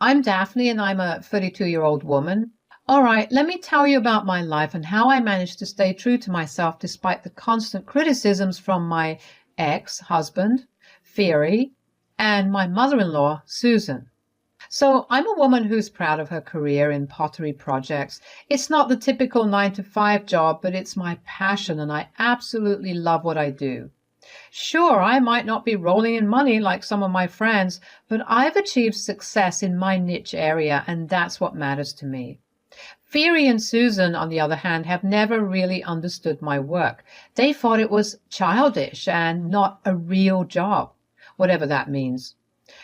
I'm Daphne and I'm a 32-year-old woman. All right, let me tell you about my life and how I managed to stay true to myself despite the constant criticisms from my ex-husband, Theory, and my mother-in-law, Susan. So I'm a woman who's proud of her career in pottery projects. It's not the typical 9 to 5 job, but it's my passion and I absolutely love what I do. Sure, I might not be rolling in money like some of my friends, but I've achieved success in my niche area, and that's what matters to me. Theory and Susan, on the other hand, have never really understood my work. They thought it was childish and not a real job, whatever that means.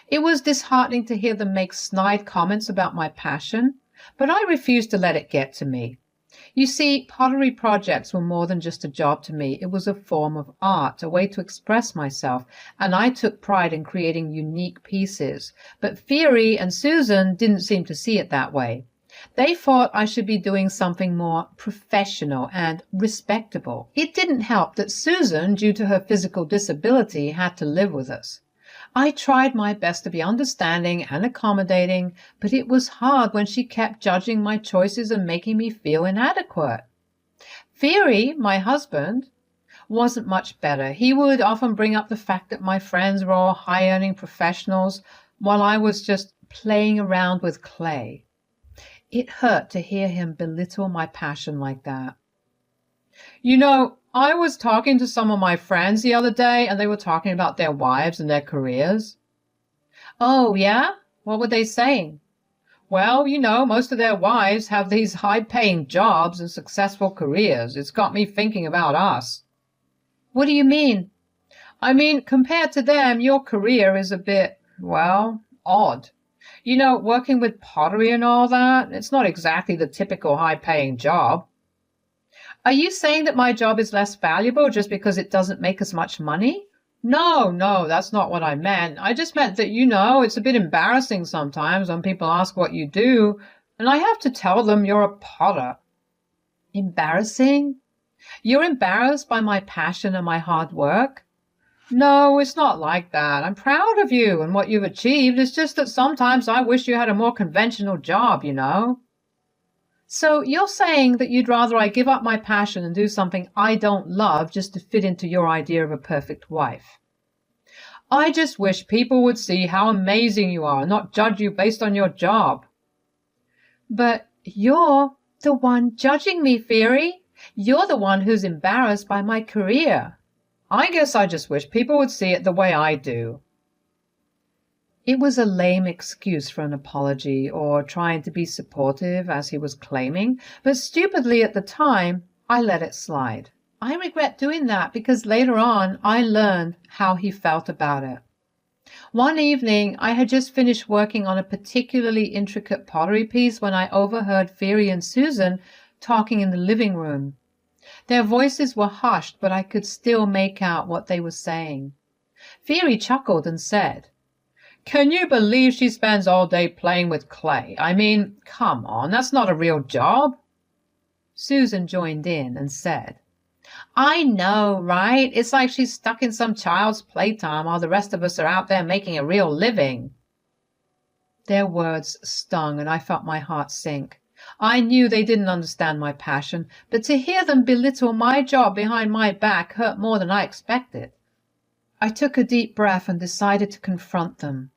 It was disheartening to hear them make snide comments about my passion, but I refused to let it get to me. You see, pottery projects were more than just a job to me. It was a form of art, a way to express myself, and I took pride in creating unique pieces. But Theory and Susan didn't seem to see it that way. They thought I should be doing something more professional and respectable. It didn't help that Susan, due to her physical disability, had to live with us. I tried my best to be understanding and accommodating, but it was hard when she kept judging my choices and making me feel inadequate. Theory, my husband, wasn't much better. He would often bring up the fact that my friends were all high-earning professionals while I was just playing around with clay. It hurt to hear him belittle my passion like that. I was talking to some of my friends the other day, and they were talking about their wives and their careers. Oh, yeah? What were they saying? Well, most of their wives have these high-paying jobs and successful careers. It's got me thinking about us. What do you mean? I mean, compared to them, your career is a bit, well, odd. Working with pottery and all that, it's not exactly the typical high-paying job. Are you saying that my job is less valuable just because it doesn't make as much money? No, that's not what I meant. I just meant that, it's a bit embarrassing sometimes when people ask what you do, and I have to tell them you're a potter. Embarrassing? You're embarrassed by my passion and my hard work? No, it's not like that. I'm proud of you and what you've achieved. It's just that sometimes I wish you had a more conventional job, So you're saying that you'd rather I give up my passion and do something I don't love just to fit into your idea of a perfect wife. I just wish people would see how amazing you are and not judge you based on your job. But you're the one judging me, Theory. You're the one who's embarrassed by my career. I guess I just wish people would see it the way I do. It was a lame excuse for an apology or trying to be supportive, as he was claiming, but stupidly at the time, I let it slide. I regret doing that because later on, I learned how he felt about it. One evening, I had just finished working on a particularly intricate pottery piece when I overheard Theory and Susan talking in the living room. Their voices were hushed, but I could still make out what they were saying. Theory chuckled and said, "Can you believe she spends all day playing with clay? I mean, come on, that's not a real job." Susan joined in and said, "I know, right? It's like she's stuck in some child's playtime while the rest of us are out there making a real living." Their words stung, and I felt my heart sink. I knew they didn't understand my passion, but to hear them belittle my job behind my back hurt more than I expected. I took a deep breath and decided to confront them.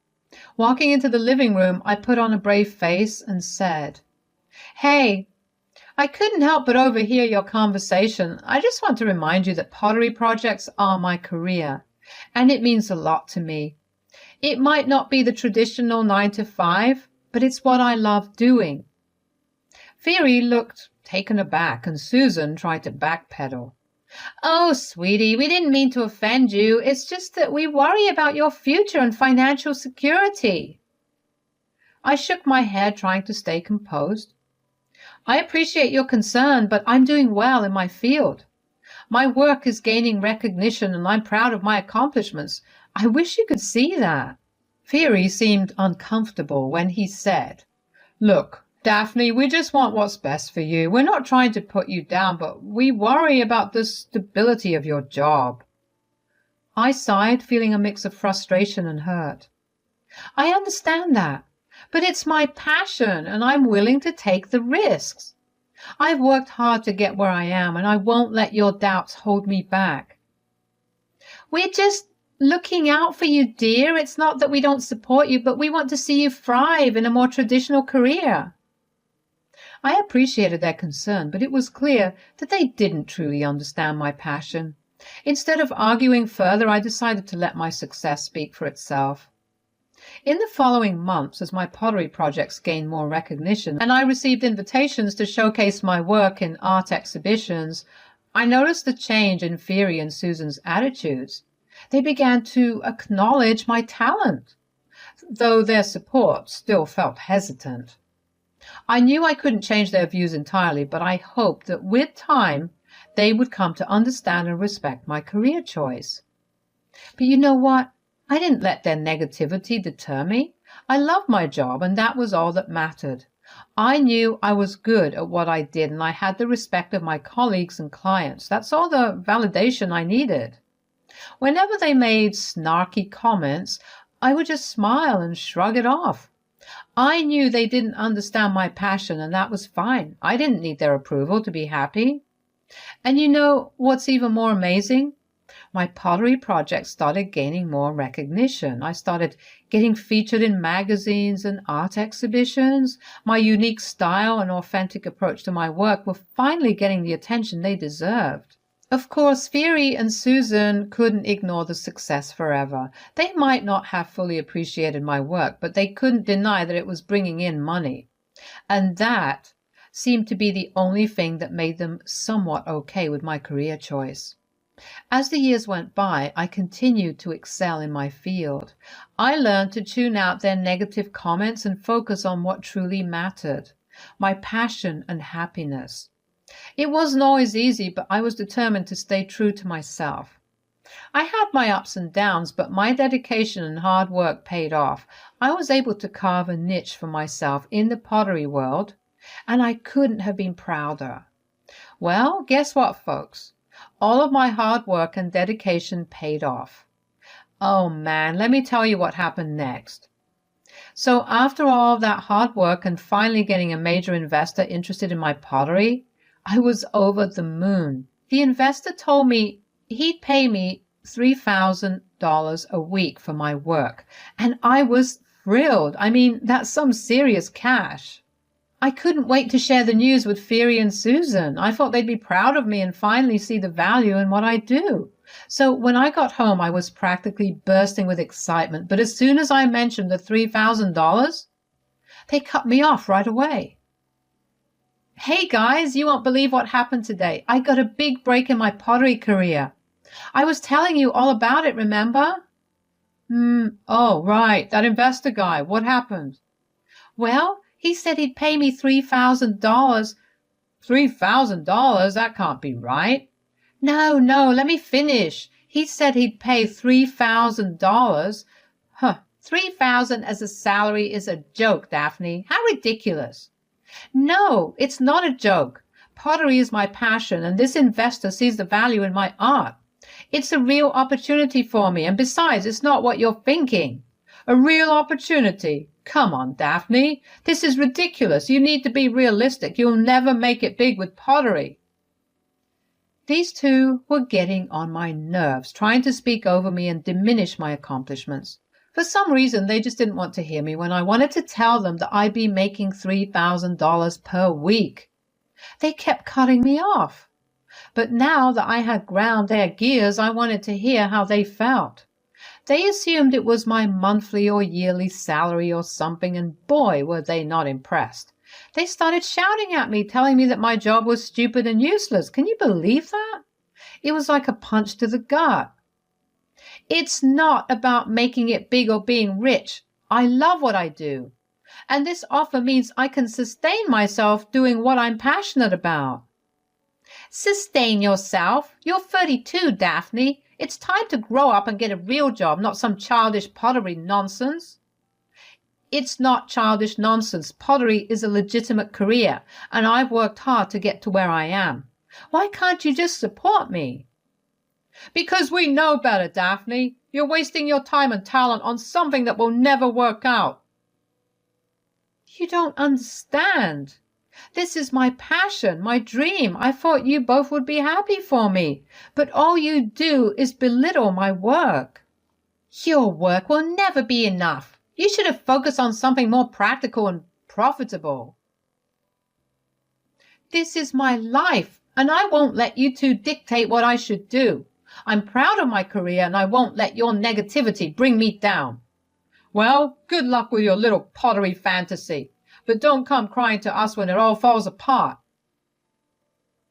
Walking into the living room, I put on a brave face and said, "Hey, I couldn't help but overhear your conversation. I just want to remind you that pottery projects are my career, and it means a lot to me. It might not be the traditional 9 to 5, but it's what I love doing." Theory looked taken aback, and Susan tried to backpedal. "Oh, sweetie, we didn't mean to offend you. It's just that we worry about your future and financial security." I shook my head, trying to stay composed. "I appreciate your concern, but I'm doing well in my field. My work is gaining recognition, and I'm proud of my accomplishments. I wish you could see that." Theory seemed uncomfortable when he said, "Look, Daphne, we just want what's best for you. We're not trying to put you down, but we worry about the stability of your job." I sighed, feeling a mix of frustration and hurt. "I understand that, But it's my passion and I'm willing to take the risks. I've worked hard to get where I am and I won't let your doubts hold me back. We're just looking out for you, dear. It's not that we don't support you, but we want to see you thrive in a more traditional career. I appreciated their concern, but it was clear that they didn't truly understand my passion. Instead of arguing further, I decided to let my success speak for itself. In the following months, as my pottery projects gained more recognition and I received invitations to showcase my work in art exhibitions, I noticed a change in Fieri and Susan's attitudes. They began to acknowledge my talent, though their support still felt hesitant. I knew I couldn't change their views entirely, but I hoped that with time they would come to understand and respect my career choice. But you know what? I didn't let their negativity deter me. I loved my job, and that was all that mattered. I knew I was good at what I did, and I had the respect of my colleagues and clients. That's all the validation I needed. Whenever they made snarky comments, I would just smile and shrug it off. I knew they didn't understand my passion, and that was fine. I didn't need their approval to be happy. And you know what's even more amazing? My pottery project started gaining more recognition. I started getting featured in magazines and art exhibitions. My unique style and authentic approach to my work were finally getting the attention they deserved. Of course, Fieri and Susan couldn't ignore the success forever. They might not have fully appreciated my work, but they couldn't deny that it was bringing in money. And that seemed to be the only thing that made them somewhat okay with my career choice. As the years went by, I continued to excel in my field. I learned to tune out their negative comments and focus on what truly mattered, my passion and happiness. It wasn't always easy, but I was determined to stay true to myself. I had my ups and downs, but my dedication and hard work paid off. I was able to carve a niche for myself in the pottery world, and I couldn't have been prouder. Well, guess what, folks? All of my hard work and dedication paid off. Oh man, let me tell you what happened next. So after all of that hard work and finally getting a major investor interested in my pottery, I was over the moon. The investor told me he'd pay me $3,000 a week for my work, and I was thrilled. I mean, that's some serious cash. I couldn't wait to share the news with Fieri and Susan. I thought they'd be proud of me and finally see the value in what I do. So when I got home, I was practically bursting with excitement. But as soon as I mentioned the $3,000, they cut me off right away. Hey guys, you won't believe what happened today. I got a big break in my pottery career. I was telling you all about it, remember? Oh, right, that investor guy. What happened? Well, he said he'd pay me $3,000. $3,000? That can't be right. No, let me finish. He said he'd pay $3,000. $3,000 as a salary is a joke, Daphne. How ridiculous. No, it's not a joke. Pottery is my passion, and this investor sees the value in my art. It's a real opportunity for me, and besides, it's not what you're thinking. A real opportunity? Come on, Daphne. This is ridiculous. You need to be realistic. You'll never make it big with pottery. These two were getting on my nerves, trying to speak over me and diminish my accomplishments. For some reason, they just didn't want to hear me when I wanted to tell them that I'd be making $3,000 per week. They kept cutting me off. But now that I had ground their gears, I wanted to hear how they felt. They assumed it was my monthly or yearly salary or something, and boy, were they not impressed. They started shouting at me, telling me that my job was stupid and useless. Can you believe that? It was like a punch to the gut. It's not about making it big or being rich. I love what I do. And this offer means I can sustain myself doing what I'm passionate about. Sustain yourself? You're 32, Daphne. It's time to grow up and get a real job, not some childish pottery nonsense. It's not childish nonsense. Pottery is a legitimate career, and I've worked hard to get to where I am. Why can't you just support me? Because we know better, Daphne. You're wasting your time and talent on something that will never work out. You don't understand. This is my passion, my dream. I thought you both would be happy for me, but all you do is belittle my work. Your work will never be enough. You should have focused on something more practical and profitable. This is my life, and I won't let you two dictate what I should do. I'm proud of my career, and I won't let your negativity bring me down. Well, good luck with your little pottery fantasy, but don't come crying to us when it all falls apart.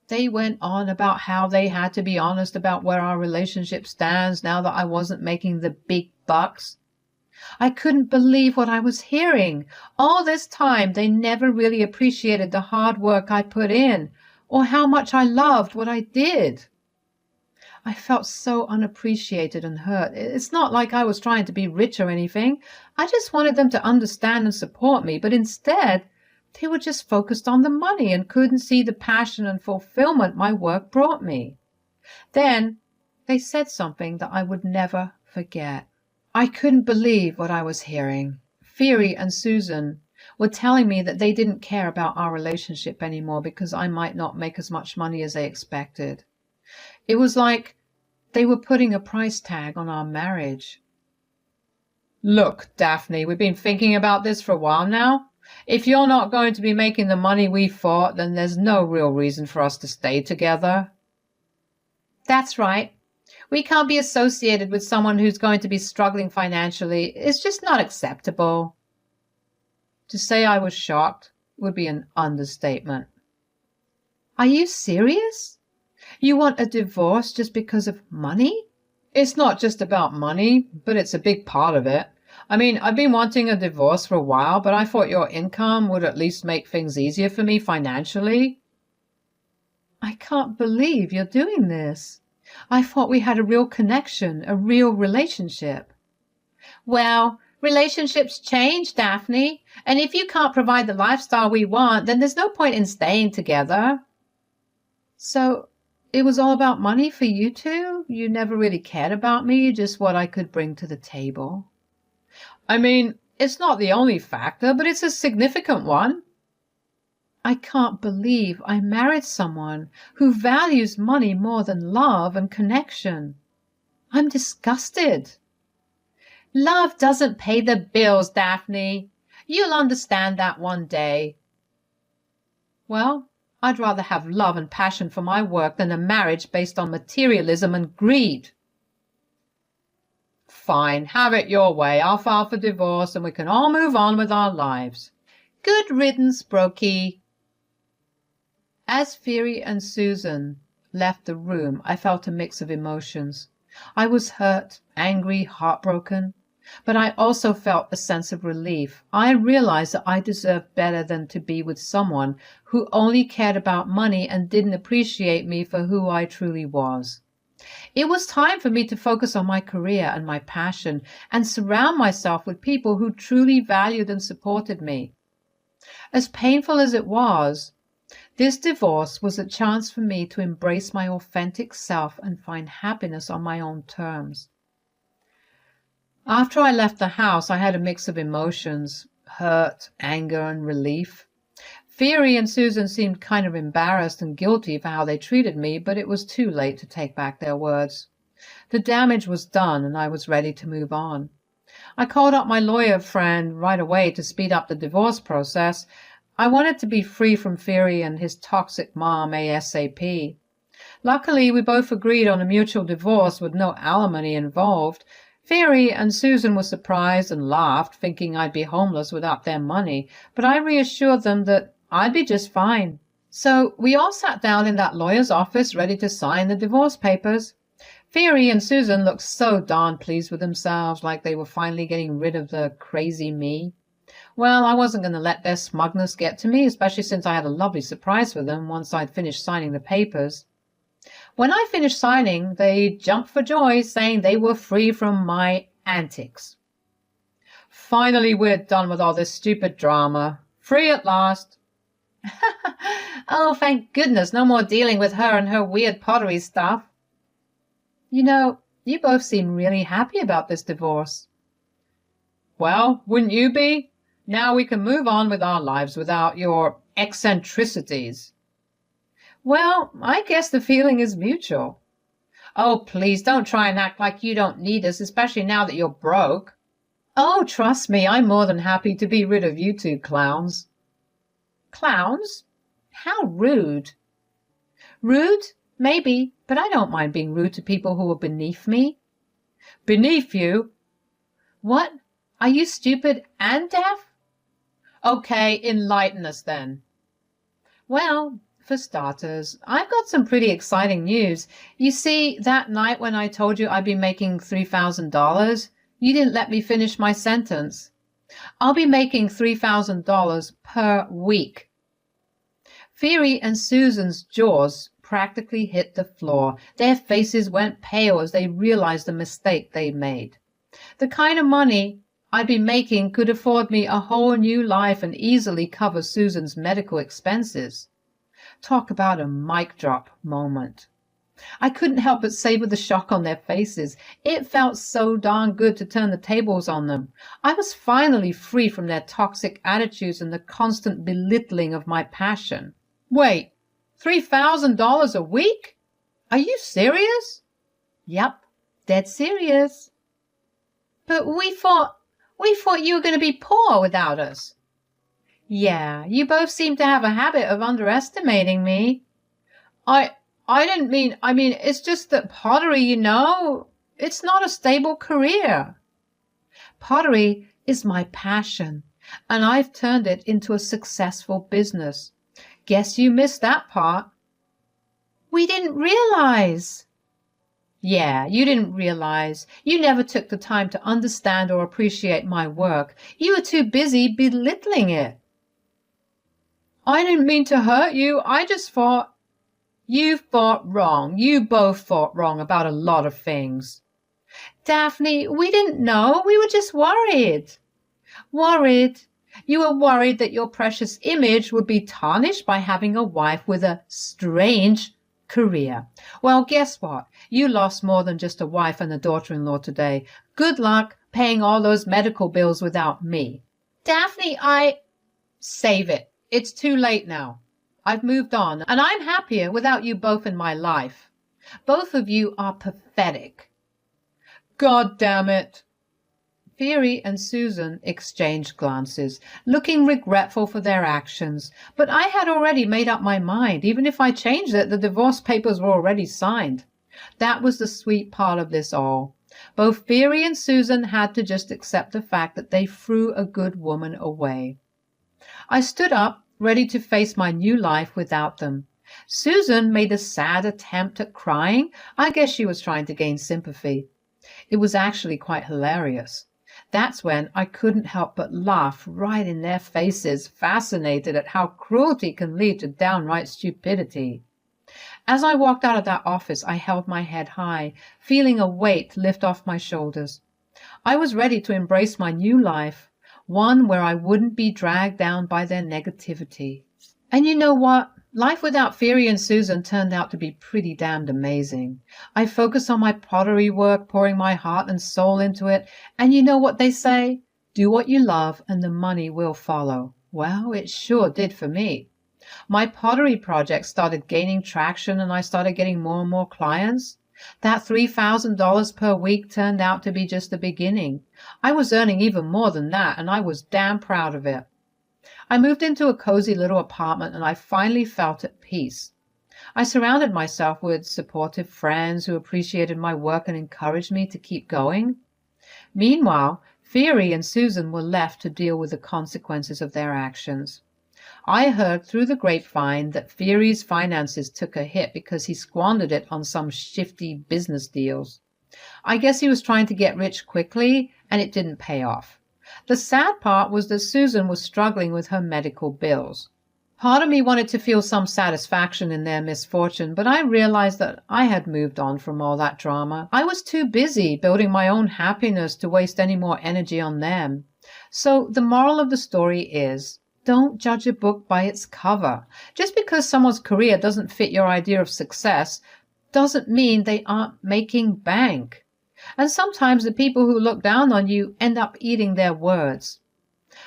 They went on about how they had to be honest about where our relationship stands now that I wasn't making the big bucks. I couldn't believe what I was hearing. All this time they never really appreciated the hard work I put in, or how much I loved what I did. I felt so unappreciated and hurt. It's not like I was trying to be rich or anything. I just wanted them to understand and support me, but instead they were just focused on the money and couldn't see the passion and fulfillment my work brought me. Then they said something that I would never forget. I couldn't believe what I was hearing. Fiery and Susan were telling me that they didn't care about our relationship anymore because I might not make as much money as they expected. It was like they were putting a price tag on our marriage. Look, Daphne, we've been thinking about this for a while now. If you're not going to be making the money we thought, then there's no real reason for us to stay together. That's right. We can't be associated with someone who's going to be struggling financially. It's just not acceptable. To say I was shocked would be an understatement. Are you serious? You want a divorce just because of money? It's not just about money, but it's a big part of it. I mean, I've been wanting a divorce for a while, but I thought your income would at least make things easier for me financially. I can't believe you're doing this. I thought we had a real connection, a real relationship. Well, relationships change, Daphne, and if you can't provide the lifestyle we want, then there's no point in staying together. So it was all about money for you two? You never really cared about me, just what I could bring to the table? I mean, it's not the only factor, but it's a significant one. I can't believe I married someone who values money more than love and connection. I'm disgusted. Love doesn't pay the bills, Daphne. You'll understand that one day. Well, I'd rather have love and passion for my work than a marriage based on materialism and greed. Fine, have it your way. I'll file for divorce and we can all move on with our lives. Good riddance, Brokey. As Fiery and Susan left the room, I felt a mix of emotions. I was hurt, angry, heartbroken, but I also felt a sense of relief. I realized that I deserved better than to be with someone who only cared about money and didn't appreciate me for who I truly was. It was time for me to focus on my career and my passion and surround myself with people who truly valued and supported me. As painful as it was, this divorce was a chance for me to embrace my authentic self and find happiness on my own terms. After I left the house, I had a mix of emotions, hurt, anger, and relief. Fiery and Susan seemed kind of embarrassed and guilty for how they treated me, but it was too late to take back their words. The damage was done, and I was ready to move on. I called up my lawyer friend right away to speed up the divorce process. I wanted to be free from Fiery and his toxic mom ASAP. Luckily, we both agreed on a mutual divorce with no alimony involved. Fiery and Susan were surprised and laughed, thinking I'd be homeless without their money, but I reassured them that I'd be just fine. So we all sat down in that lawyer's office ready to sign the divorce papers. Fiery and Susan looked so darn pleased with themselves, like they were finally getting rid of the crazy me. Well, I wasn't going to let their smugness get to me, especially since I had a lovely surprise for them once I'd finished signing the papers. When I finished signing, they jumped for joy, saying they were free from my antics. Finally, we're done with all this stupid drama. Free at last. Oh, thank goodness, no more dealing with her and her weird pottery stuff. You know, you both seem really happy about this divorce. Well, wouldn't you be? Now we can move on with our lives without your eccentricities. Well, I guess the feeling is mutual. Oh, please don't try and act like you don't need us, especially now that you're broke. Oh, trust me, I'm more than happy to be rid of you two clowns. Clowns? How rude. Rude? Maybe, but I don't mind being rude to people who are beneath me. Beneath you? What? Are you stupid and deaf? Okay, enlighten us then. Well, for starters, I've got some pretty exciting news. You see, that night when I told you I'd be making $3,000, you didn't let me finish my sentence. I'll be making $3,000 per week. Fiery and Susan's jaws practically hit the floor. Their faces went pale as they realized the mistake they made. The kind of money I'd be making could afford me a whole new life and easily cover Susan's medical expenses. Talk about a mic drop moment. I couldn't help but savor the shock on their faces. It felt so darn good to turn the tables on them. I was finally free from their toxic attitudes and the constant belittling of my passion. Wait, $3,000 a week? Are you serious? Yep, dead serious. But we thought you were going to be poor without us. Yeah, you both seem to have a habit of underestimating me. I didn't mean, it's just that pottery, it's not a stable career. Pottery is my passion, and I've turned it into a successful business. Guess you missed that part. We didn't realize. Yeah, you didn't realize. You never took the time to understand or appreciate my work. You were too busy belittling it. I didn't mean to hurt you. I just thought... You thought wrong. You both thought wrong about a lot of things. Daphne, we didn't know. We were just worried. Worried? You were worried that your precious image would be tarnished by having a wife with a strange career. Well, guess what? You lost more than just a wife and a daughter-in-law today. Good luck paying all those medical bills without me. Daphne, Save it. It's too late now. I've moved on, and I'm happier without you both in my life. Both of you are pathetic. God damn it. Fiery and Susan exchanged glances, looking regretful for their actions, but I had already made up my mind. Even if I changed it, the divorce papers were already signed. That was the sweet part of this all. Both Fiery and Susan had to just accept the fact that they threw a good woman away. I stood up, ready to face my new life without them. Susan made a sad attempt at crying. I guess she was trying to gain sympathy. It was actually quite hilarious. That's when I couldn't help but laugh right in their faces, fascinated at how cruelty can lead to downright stupidity. As I walked out of that office, I held my head high, feeling a weight lift off my shoulders. I was ready to embrace my new life, one where I wouldn't be dragged down by their negativity. And you know what? Life without Fiery and Susan turned out to be pretty damned amazing. I focused on my pottery work, pouring my heart and soul into it, and you know what they say? Do what you love and the money will follow. Well, it sure did for me. My pottery project started gaining traction and I started getting more and more clients. That $3,000 per week turned out to be just the beginning. I was earning even more than that, and I was damn proud of it. I moved into a cozy little apartment and I finally felt at peace. I surrounded myself with supportive friends who appreciated my work and encouraged me to keep going. Meanwhile, Fiery and Susan were left to deal with the consequences of their actions. I heard through the grapevine that Fiery's finances took a hit because he squandered it on some shifty business deals. I guess he was trying to get rich quickly and it didn't pay off. The sad part was that Susan was struggling with her medical bills. Part of me wanted to feel some satisfaction in their misfortune, but I realized that I had moved on from all that drama. I was too busy building my own happiness to waste any more energy on them. So the moral of the story is, don't judge a book by its cover. Just because someone's career doesn't fit your idea of success doesn't mean they aren't making bank. And sometimes the people who look down on you end up eating their words.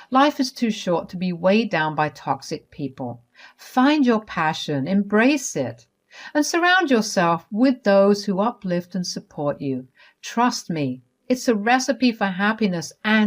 Life is too short to be weighed down by toxic people. Find your passion, embrace it, and surround yourself with those who uplift and support you. Trust me, it's a recipe for happiness and